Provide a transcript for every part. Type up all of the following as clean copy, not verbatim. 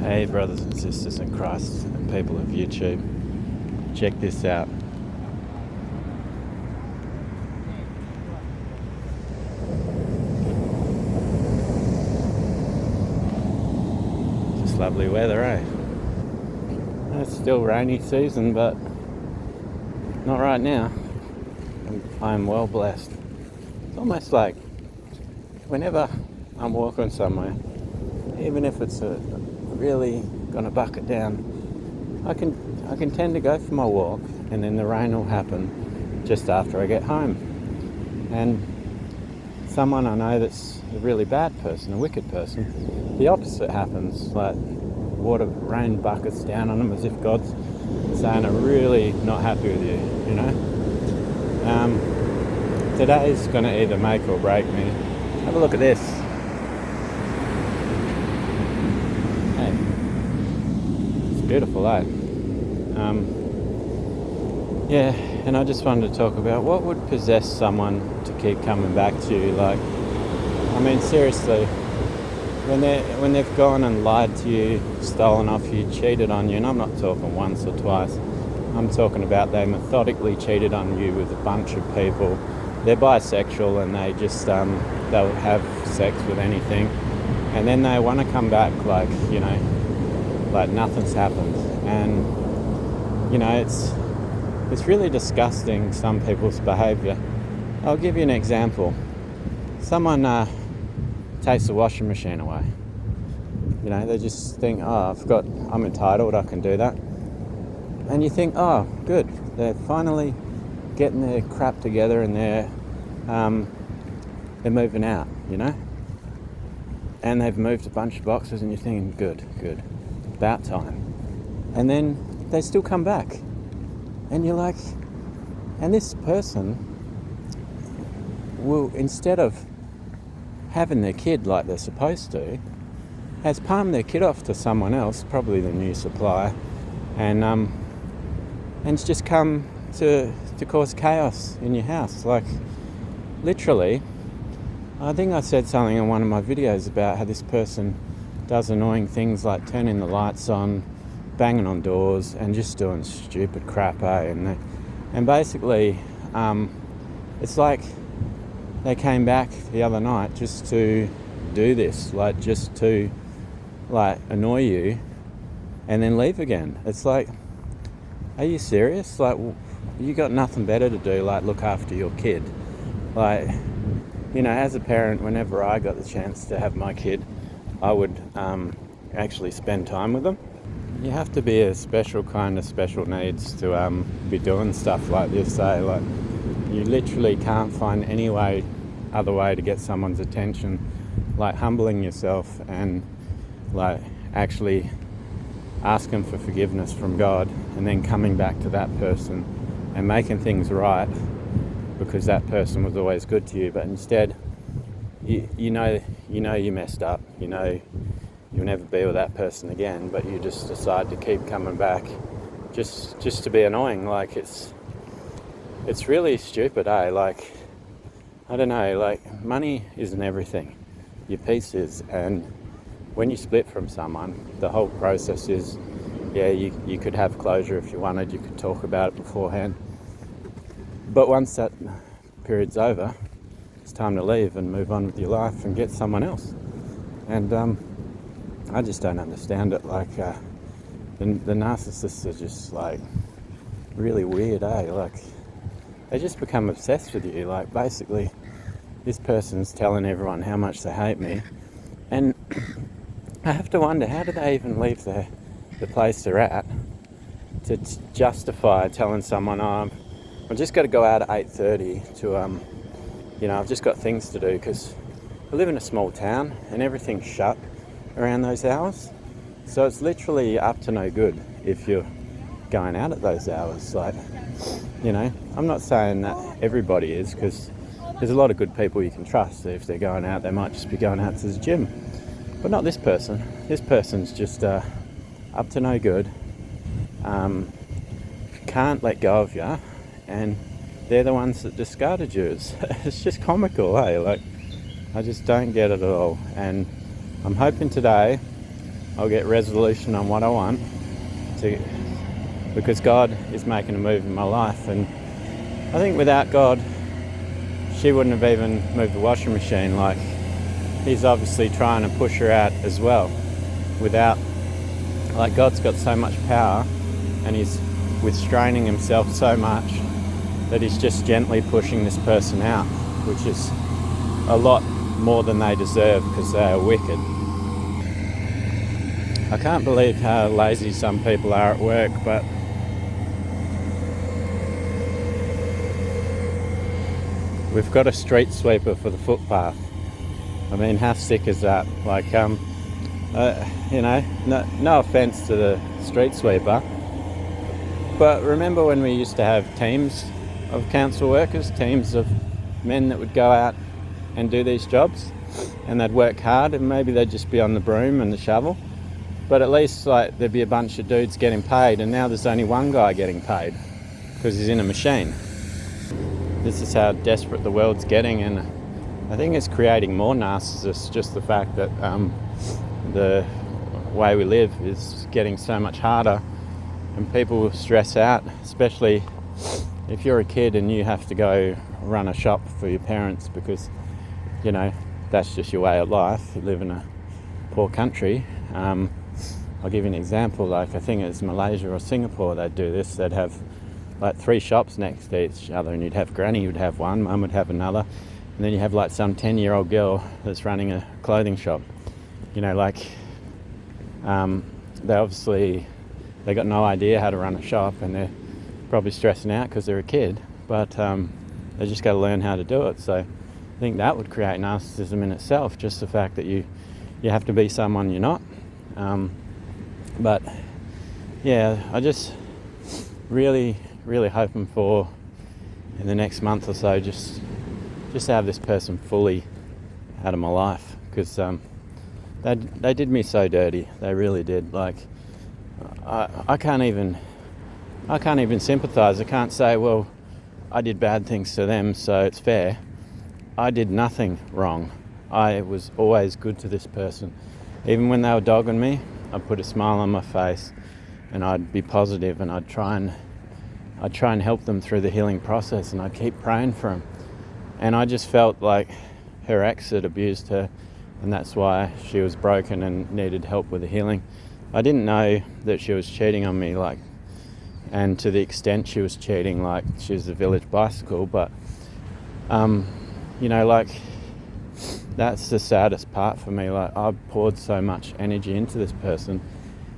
Hey brothers and sisters in Christ and people of YouTube, check this out. Just lovely weather, eh? It's still rainy season, but not right now. I'm well blessed. It's almost like whenever I'm walking somewhere, even if it's really gonna bucket down, I can tend to go for my walk, and then the rain will happen just after I get home. And someone I know that's a really bad person, a wicked person, the opposite happens. Like rain buckets down on them as if God's saying, "I'm really not happy with you," you know. Today's gonna either make or break me. Have a look at this. Hey, it's beautiful, eh? Yeah, and I just wanted to talk about what would possess someone to keep coming back to you. Like, I mean, seriously, when they've gone and lied to you, stolen off you, cheated on you, and I'm not talking once or twice, I'm talking about they methodically cheated on you with a bunch of people. They're bisexual and they just they'll have sex with anything, and then they want to come back like, you know, like nothing's happened. And you know, it's really disgusting, some people's behaviour. I'll give you an example. Someone takes the washing machine away. You know, they just think, oh, I'm entitled, I can do that. And you think, oh, good, they're finally getting their crap together and they're moving out, you know? And they've moved a bunch of boxes and you're thinking, good, about time. And then they still come back. And you're like, and this person will, instead of having their kid like they're supposed to, has palmed their kid off to someone else, probably the new supplier, and it's just come to cause chaos in your house. Like, literally, I think I said something in one of my videos about how this person does annoying things like turning the lights on, banging on doors, and just doing stupid crap, eh? And basically, it's like they came back the other night just to do this, like just to like annoy you and then leave again. It's like, are you serious? Like, you got nothing better to do, like look after your kid. Like, you know, as a parent, whenever I got the chance to have my kid, I would actually spend time with them. You have to be a special kind of special needs to be doing stuff like this, eh? Like, you literally can't find any other way to get someone's attention, like humbling yourself and like actually asking for forgiveness from God, and then coming back to that person and making things right because that person was always good to you. But instead, you know you messed up, you know you'll never be with that person again, but you just decide to keep coming back just to be annoying. Like, it's really stupid, eh? Like, I don't know, like, money isn't everything. Your peace is. And when you split from someone, the whole process is, yeah, you could have closure if you wanted, you could talk about it beforehand. But once that period's over, it's time to leave and move on with your life and get someone else. And I just don't understand it. Like, the narcissists are just like really weird, eh? Like, they just become obsessed with you. Like, basically, this person's telling everyone how much they hate me, and I have to wonder, how do they even leave the place they're at to justify telling someone, oh, I've just got to go out at 8:30 to, you know, I've just got things to do, because I live in a small town and everything's shut around those hours. So it's literally up to no good if you're going out at those hours. Like, you know, I'm not saying that everybody is, because there's a lot of good people you can trust. If they're going out, they might just be going out to the gym. But not this person. This person's just up to no good. Can't let go of you, and they're the ones that discarded you. It's just comical, eh? Like, I just don't get it at all. And I'm hoping today I'll get resolution on what I want because God is making a move in my life. And I think without God, she wouldn't have even moved the washing machine. Like, he's obviously trying to push her out as well. God's got so much power, and he's restraining himself so much that he's just gently pushing this person out, which is a lot more than they deserve because they are wicked. I can't believe how lazy some people are at work, but we've got a street sweeper for the footpath. I mean, how sick is that? No offence to the street sweeper, but remember when we used to have teams of council workers, teams of men that would go out and do these jobs, and they'd work hard, and maybe they'd just be on the broom and the shovel, but at least there'd be a bunch of dudes getting paid, and now there's only one guy getting paid because he's in a machine. This is how desperate the world's getting, and I think it's creating more narcissists, just the fact that the way we live is getting so much harder, and people will stress out, especially if you're a kid and you have to go run a shop for your parents because, that's just your way of life. You live in a poor country. I'll give you an example. I think it's Malaysia or Singapore, they'd do this. They'd have 3 shops next to each other, and you'd have granny would have one, mum would have another, and then you have some 10-year-old girl that's running a clothing shop. They got no idea how to run a shop, and they're probably stressing out because they're a kid, but they just got to learn how to do it. So I think that would create narcissism in itself, just the fact that you have to be someone you're not. But yeah, I just really hoping for in the next month or so just to have this person fully out of my life, because they did me so dirty. They really did. I can't even sympathise. I can't say, well, I did bad things to them, so it's fair. I did nothing wrong. I was always good to this person. Even when they were dogging me, I'd put a smile on my face, and I'd be positive, and I'd try and help them through the healing process, and I'd keep praying for them. And I just felt like her ex had abused her, and that's why she was broken and needed help with the healing. I didn't know that she was cheating on me, and to the extent she was cheating, she was a village bicycle, but that's the saddest part for me. I poured so much energy into this person,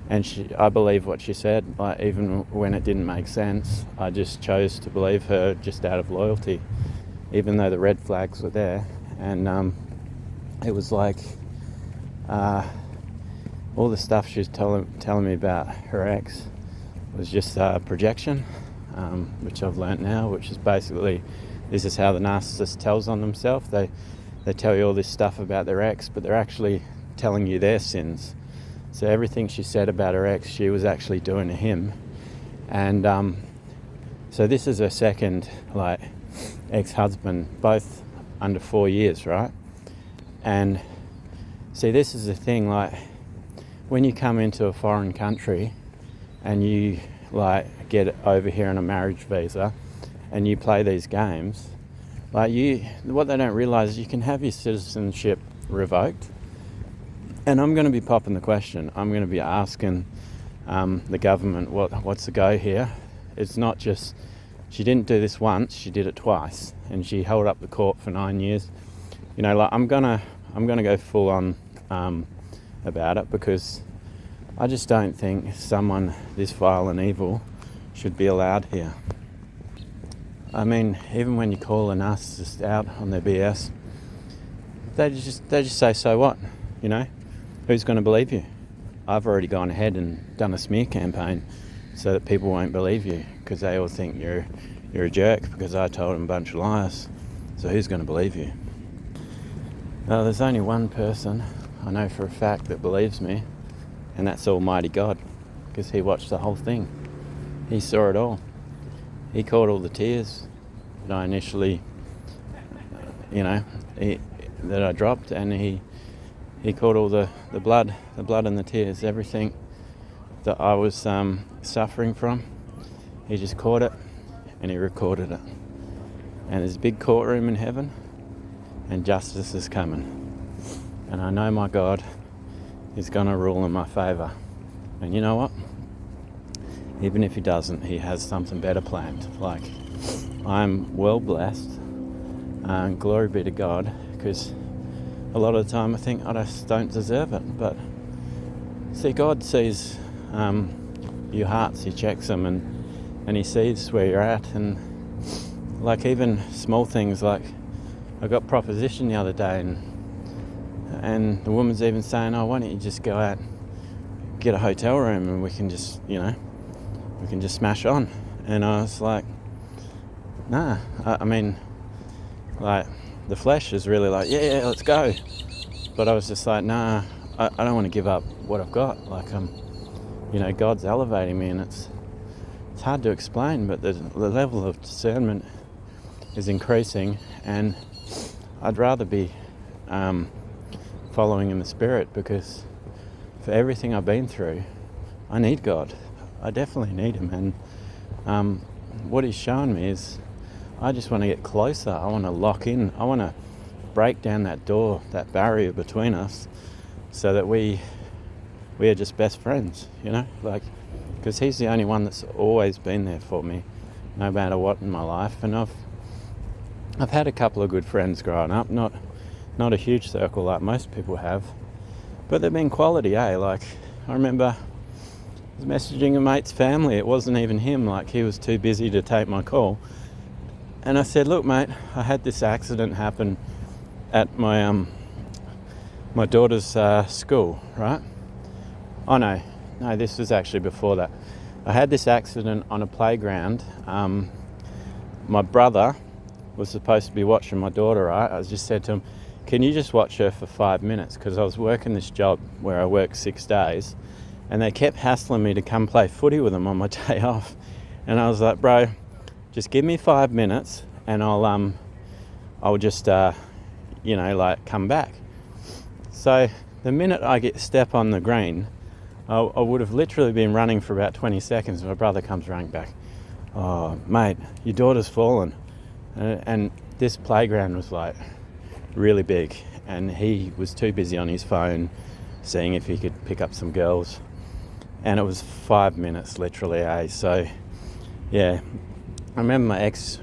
and I believe what she said, even when it didn't make sense. I just chose to believe her just out of loyalty, even though the red flags were there. And it was all the stuff she was telling me about her ex was just projection, which I've learnt now, which is basically, this is how the narcissist tells on themselves. They tell you all this stuff about their ex, but they're actually telling you their sins. So everything she said about her ex, she was actually doing to him. And so this is her second ex-husband, both under 4 years, right? And see, this is the thing, when you come into a foreign country and you get over here on a marriage visa and you play these games, what they don't realise is you can have your citizenship revoked. And I'm going to be popping the question. I'm going to be asking the government what's the go here. It's not just, she didn't do this once, she did it twice, and she held up the court for 9 years. I'm gonna go full on about it, because I just don't think someone this vile and evil should be allowed here. I mean, even when you call a narcissist out on their BS, they just say, so what? Who's going to believe you? I've already gone ahead and done a smear campaign so that people won't believe you, because they all think you're a jerk because I told them a bunch of lies. So who's going to believe you? Well, there's only one person I know for a fact that believes me, and that's Almighty God, because he watched the whole thing. He saw it all. He caught all the tears that I initially, that I dropped, and he He caught all the blood and the tears, everything that I was suffering from. He just caught it and he recorded it. And there's a big courtroom in heaven and justice is coming. And I know my God is going to rule in my favour. And you know what? Even if he doesn't, he has something better planned. Like, I'm well blessed. Glory be to God, because a lot of the time I think I just don't deserve it. But see, God sees your hearts, he checks them, and he sees where you're at. And like even small things, like I got proposition the other day, and the woman's even saying, oh, why don't you just go out, get a hotel room, and we can just, we can just smash on. And I was like, nah, I mean, like, the flesh is really like, yeah, let's go. But I was just like, nah, I don't want to give up what I've got. Like, God's elevating me, and it's hard to explain, but the level of discernment is increasing, and I'd rather be following in the Spirit, because for everything I've been through, I need God. I definitely need him. And what he's shown me is I just want to get closer. I want to lock in. I want to break down that door, that barrier between us, so that we are just best friends, because he's the only one that's always been there for me, no matter what in my life. And I've had a couple of good friends growing up, not a huge circle like most people have, but they've been quality, eh? Like, I remember I was messaging a mate's family. It wasn't even him. Like, he was too busy to take my call. And I said, look, mate, I had this accident happen at my my daughter's school, right? Oh, no, this was actually before that. I had this accident on a playground. My brother was supposed to be watching my daughter, right? I just said to him, can you just watch her for 5 minutes? Because I was working this job where I work 6 days, and they kept hassling me to come play footy with them on my day off. And I was like, bro, just give me 5 minutes and I'll just, come back. So the minute I step on the green, I would have literally been running for about 20 seconds. My brother comes running back. Oh, mate, your daughter's fallen. And this playground was like really big, and he was too busy on his phone seeing if he could pick up some girls. And it was 5 minutes literally, eh? So yeah, I remember my ex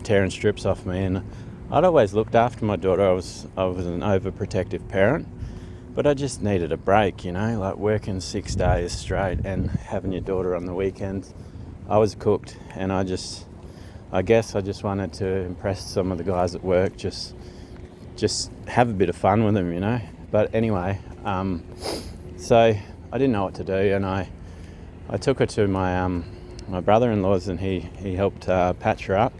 tearing strips off me, and I'd always looked after my daughter. I was an overprotective parent, but I just needed a break, like working 6 days straight and having your daughter on the weekends. I was cooked, and I guess I just wanted to impress some of the guys at work, just have a bit of fun with them, But anyway, so I didn't know what to do, and I took her to my brother-in-law's, and he helped patch her up.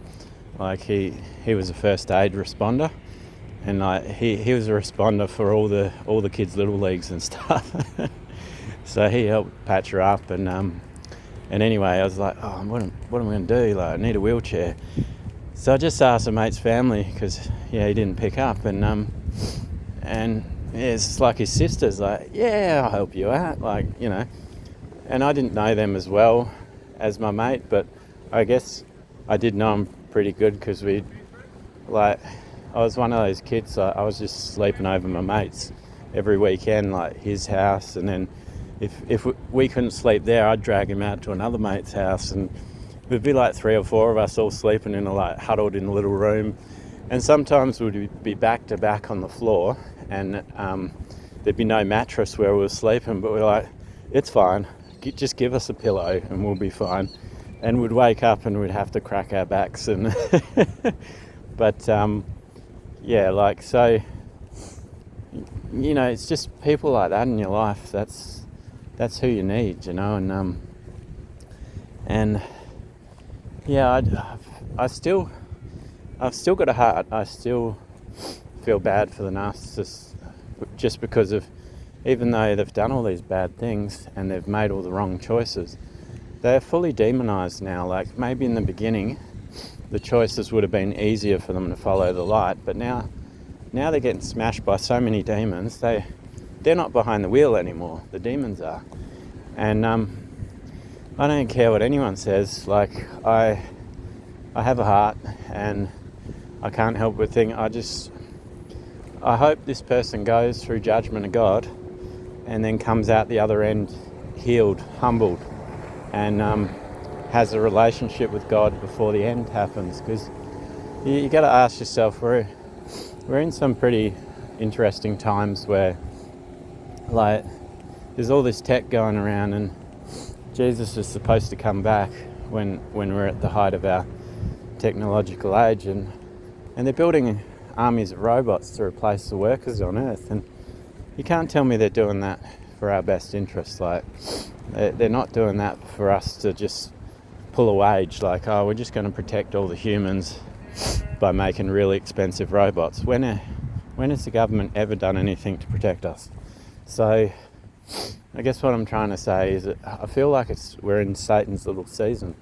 Like, he was a first aid responder, and like he was a responder for all the kids' little leagues and stuff. So he helped patch her up, and anyway, I was like, oh, what am I going to do? Like, I need a wheelchair. So I just asked a mate's family, because he didn't pick up, and it's like his sister's like, yeah, I'll help you out, and I didn't know them as well as my mate, but I guess I did know him pretty good, because I was one of those kids. I was just sleeping over my mates every weekend, like his house, and then if we couldn't sleep there, I'd drag him out to another mate's house, and it'd be like 3 or 4 of us all sleeping huddled in a little room. And sometimes we'd be back to back on the floor, and there'd be no mattress where we were sleeping, but we're like, it's fine, just give us a pillow and we'll be fine. And we'd wake up and we'd have to crack our backs, and but so it's just people like that in your life. That's who you need, and yeah, I've still got a heart. I still feel bad for the narcissists, just because of, even though they've done all these bad things and they've made all the wrong choices, they're fully demonized now. Like, maybe in the beginning the choices would have been easier for them to follow the light, but now they're getting smashed by so many demons. They they're not behind the wheel anymore. The demons are. And I don't care what anyone says. Like, I have a heart, and I can't help but think, I hope this person goes through judgment of God and then comes out the other end healed, humbled, and has a relationship with God before the end happens. Because you got to ask yourself, we're in some pretty interesting times where, like, there's all this tech going around, and Jesus is supposed to come back when we're at the height of our technological age, and they're building armies of robots to replace the workers on Earth, and you can't tell me they're doing that for our best interests. Like, they're not doing that for us to just pull a wage, like, oh, we're just going to protect all the humans by making really expensive robots. When has the government ever done anything to protect us? So I guess what I'm trying to say is that I feel like we're in Satan's little season,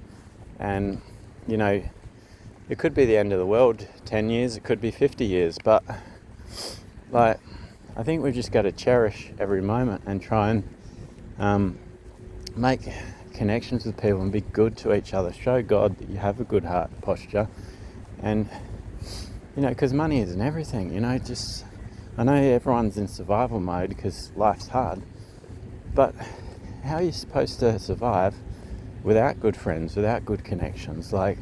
and you know, it could be the end of the world 10 years, it could be 50 years, but like, I think we've just got to cherish every moment and try and make connections with people and be good to each other. Show God that you have a good heart posture, and you know, because money isn't everything. You know, just, I know everyone's in survival mode because life's hard, but how are you supposed to survive without good friends, without good connections? Like,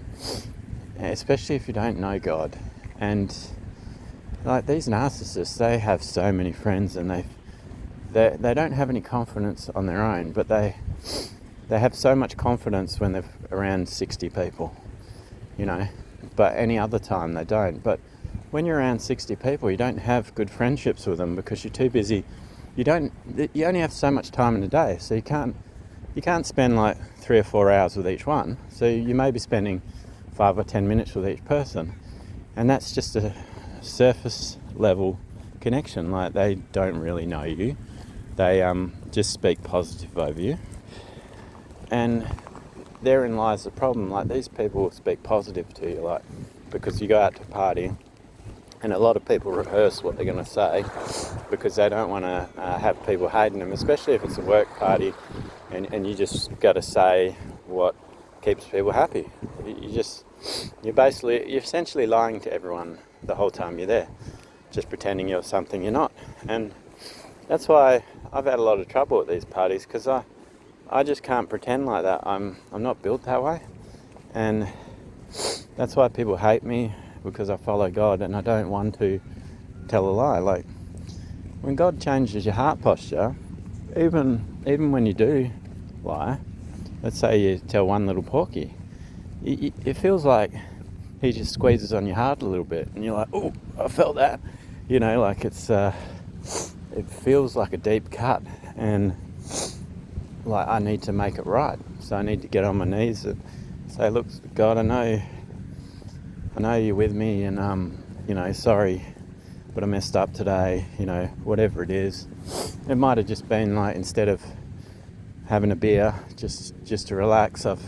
especially if you don't know God. And like, these narcissists, they have so many friends, and they don't have any confidence on their own, but they have so much confidence when they're around 60 people, you know, but any other time they don't. But when you're around 60 people, you don't have good friendships with them because you're too busy. You only have so much time in a day, so you can't spend like 3 or 4 hours with each one. So you may be spending 5 or 10 minutes with each person, and that's just a surface level connection. Like, they don't really know you, they just speak positive over you, and therein lies the problem. Like, these people will speak positive to you, like, because you go out to party, and a lot of people rehearse what they're going to say because they don't want to have people hating them, especially if it's a work party, and you just got to say what keeps people happy. You're essentially lying to everyone the whole time you're there, just pretending you're something you're not. And that's why I've had a lot of trouble at these parties, because I just can't pretend like that. I'm not built that way, and that's why people hate me, because I follow God and I don't want to tell a lie. Like, when God changes your heart posture, even when you do lie, let's say you tell one little porky, it feels like he just squeezes on your heart a little bit, and you're like, oh, I felt that, you know, like it feels like a deep cut, and like, I need to make it right. So I need to get on my knees and say, look, God, I know you're with me, and you know, sorry, but I messed up today, you know, whatever it is. It might have just been like, instead of having a beer just to relax, I've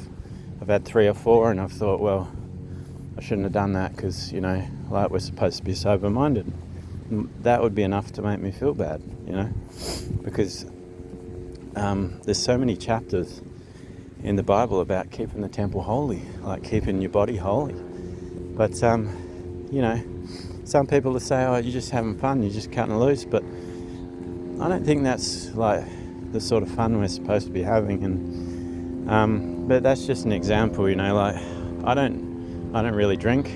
had 3 or 4, and I've thought, well, I shouldn't have done that, because, you know, like, we're supposed to be sober-minded. That would be enough to make me feel bad, you know, because there's so many chapters in the Bible about keeping the temple holy, like keeping your body holy. But you know, some people will say, oh, you're just having fun, you're just cutting loose, but I don't think that's like the sort of fun we're supposed to be having. And but that's just an example, you know. Like, I don't really drink.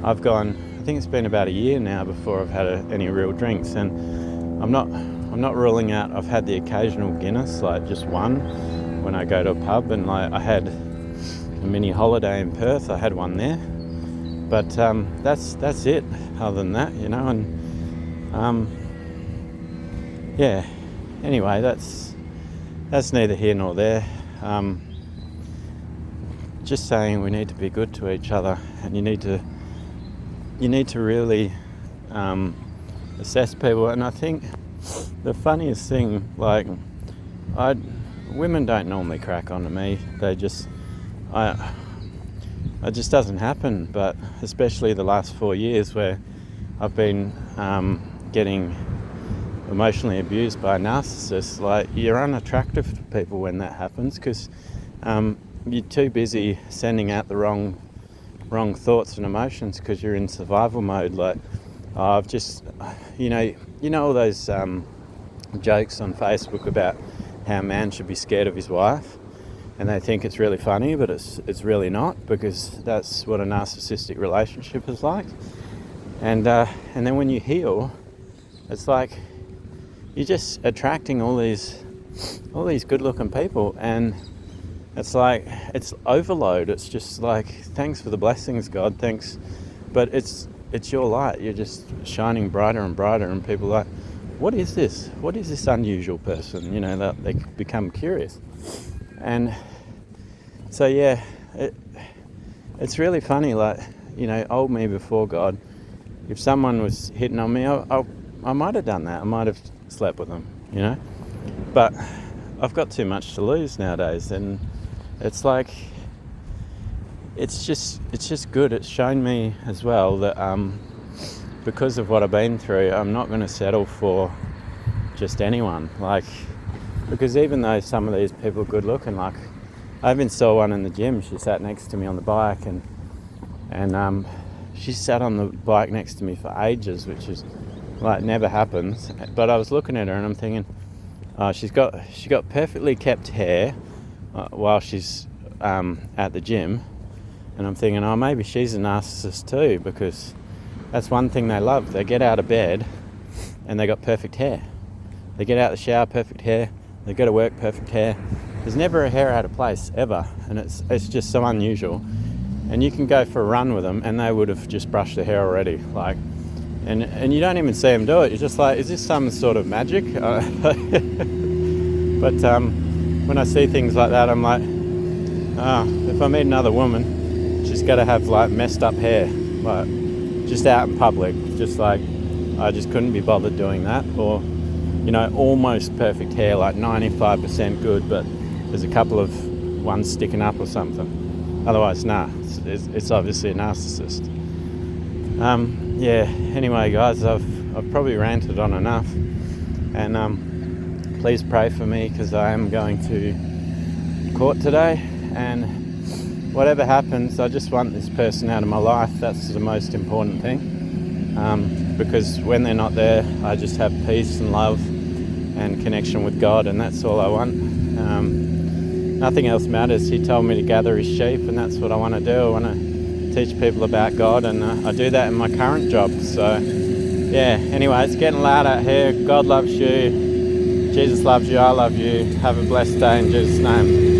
I've gone, I think it's been about a year now before I've had any real drinks, and I'm not ruling out. I've had the occasional Guinness, like just one, when I go to a pub, and like, I had a mini holiday in Perth, I had one there, but that's it. Other than that, you know. And yeah, anyway, that's neither here nor there. Just saying, we need to be good to each other, and you need to really assess people. And I think the funniest thing, like, women don't normally crack onto me. It just doesn't happen. But especially the last 4 years, where I've been getting emotionally abused by a narcissist, like, you're unattractive to people when that happens, because you're too busy sending out the wrong thoughts and emotions because you're in survival mode. Like, I've just, you know all those jokes on Facebook about how a man should be scared of his wife, and they think it's really funny, but it's really not, because that's what a narcissistic relationship is like. And then when you heal, it's like you're just attracting all these good-looking people, and it's like, it's overload. It's just like, thanks for the blessings, God, thanks, but it's your light. You're just shining brighter and brighter, and people are like, what is this unusual person? You know, that they become curious. And so yeah, it's really funny. Like, you know, old me before God, if someone was hitting on me, I might have done that. I might have slept with them, you know. But I've got too much to lose nowadays, and it's like, it's just good. It's shown me as well that because of what I've been through, I'm not going to settle for just anyone. Like, because even though some of these people are good looking, like, I even saw one in the gym. She sat next to me on the bike, and she sat on the bike next to me for ages, which is like never happens. But I was looking at her and I'm thinking, she got perfectly kept hair while she's at the gym, and I'm thinking, oh, maybe she's a narcissist too, because that's one thing they love. They get out of bed and they got perfect hair. They get out of the shower, perfect hair. They go to work, perfect hair. There's never a hair out of place, ever. And it's just so unusual. And you can go for a run with them and they would have just brushed their hair already. Like, and you don't even see them do it. You're just like, is this some sort of magic? But when I see things like that, I'm like, if I meet another woman, she's got to have like messed up hair, like just out in public. Just like, I just couldn't be bothered doing that. Or, you know, almost perfect hair, like 95% good, but there's a couple of ones sticking up or something. Otherwise, nah, it's obviously a narcissist. Yeah, anyway guys, I've probably ranted on enough, and please pray for me, because I am going to court today, and whatever happens, I just want this person out of my life. That's the most important thing, because when they're not there, I just have peace and love and connection with God, and that's all I want. Nothing else matters. He told me to gather his sheep, and that's what I want to do. I want to teach people about God, and I do that in my current job. So yeah, anyway, it's getting loud out here. God loves you, Jesus loves you, I love you. Have a blessed day in Jesus' name.